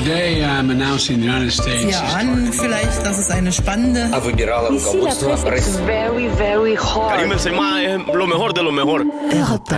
Today I'm announcing the United States. Sie ahnen vielleicht, dass es eine spannende. Very, very hot.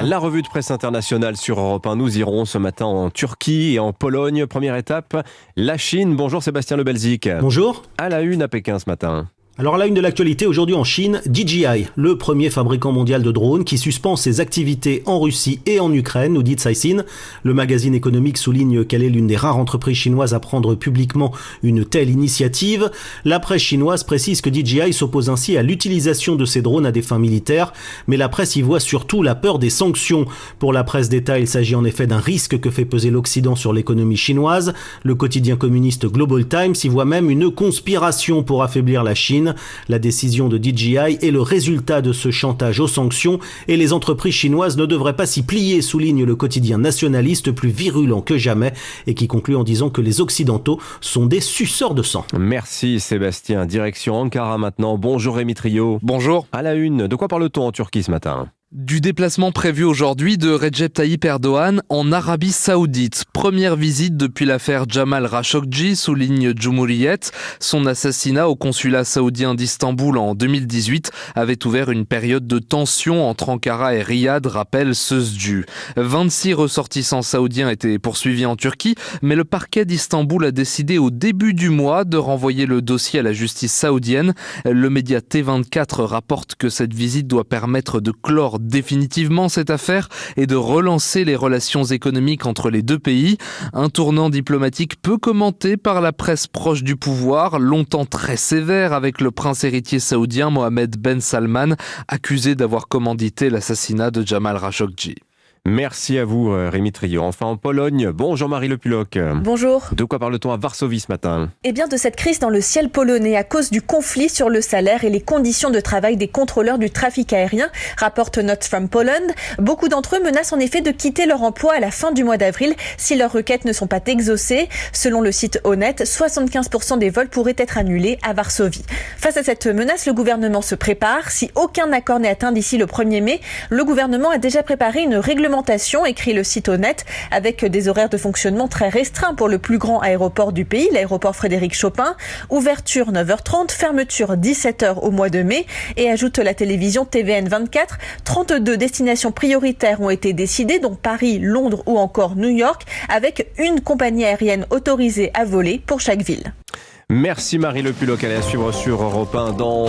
La revue de presse internationale sur Europe 1. Nous irons ce matin en Turquie et en Pologne. Première étape, la Chine. Bonjour Sébastien Le Belzic. Bonjour. À la une à Pékin ce matin. Alors à la une de l'actualité aujourd'hui en Chine, DJI, le premier fabricant mondial de drones qui suspend ses activités en Russie et en Ukraine, nous dit Caixin. Le magazine économique souligne qu'elle est l'une des rares entreprises chinoises à prendre publiquement une telle initiative. La presse chinoise précise que DJI s'oppose ainsi à l'utilisation de ces drones à des fins militaires, mais la presse y voit surtout la peur des sanctions. Pour la presse d'État, il s'agit en effet d'un risque que fait peser l'Occident sur l'économie chinoise. Le quotidien communiste Global Times y voit même une conspiration pour affaiblir la Chine. La décision de DJI est le résultat de ce chantage aux sanctions et les entreprises chinoises ne devraient pas s'y plier, souligne le quotidien nationaliste plus virulent que jamais et qui conclut en disant que les Occidentaux sont des suceurs de sang. Merci Sébastien. Direction Ankara maintenant. Bonjour Rémi Trio. Bonjour. À la une, de quoi parle-t-on en Turquie ce matin ? Du déplacement prévu aujourd'hui de Recep Tayyip Erdogan en Arabie Saoudite. Première visite depuis l'affaire Jamal Khashoggi, souligne Cumhuriyet. Son assassinat au consulat saoudien d'Istanbul en 2018 avait ouvert une période de tension entre Ankara et Riyad, rappelle Sözcü. 26 ressortissants saoudiens étaient poursuivis en Turquie, mais le parquet d'Istanbul a décidé au début du mois de renvoyer le dossier à la justice saoudienne. Le média T24 rapporte que cette visite doit permettre de clore définitivement cette affaire et de relancer les relations économiques entre les deux pays. Un tournant diplomatique peu commenté par la presse proche du pouvoir, longtemps très sévère avec le prince héritier saoudien Mohammed Ben Salman, accusé d'avoir commandité l'assassinat de Jamal Khashoggi. Merci à vous Rémi Trio. Enfin en Pologne, bon Jean-Marie Le Puloc. Bonjour. De quoi parle-t-on à Varsovie ce matin ? Eh bien de cette crise dans le ciel polonais à cause du conflit sur le salaire et les conditions de travail des contrôleurs du trafic aérien, rapporte Notes from Poland. Beaucoup d'entre eux menacent en effet de quitter leur emploi à la fin du mois d'avril si leurs requêtes ne sont pas exaucées. Selon le site Honnête, 75% des vols pourraient être annulés à Varsovie. Face à cette menace, le gouvernement se prépare. Si aucun accord n'est atteint d'ici le 1er mai, le gouvernement a déjà préparé une réglementation, écrit le site Honnête, avec des horaires de fonctionnement très restreints pour le plus grand aéroport du pays, l'aéroport Frédéric Chopin. Ouverture 9h30, fermeture 17h au mois de mai. Et ajoute la télévision TVN 24, 32 destinations prioritaires ont été décidées, dont Paris, Londres ou encore New York, avec une compagnie aérienne autorisée à voler pour chaque ville. Merci Marie Le Puloc, allez à suivre sur Europe 1 dans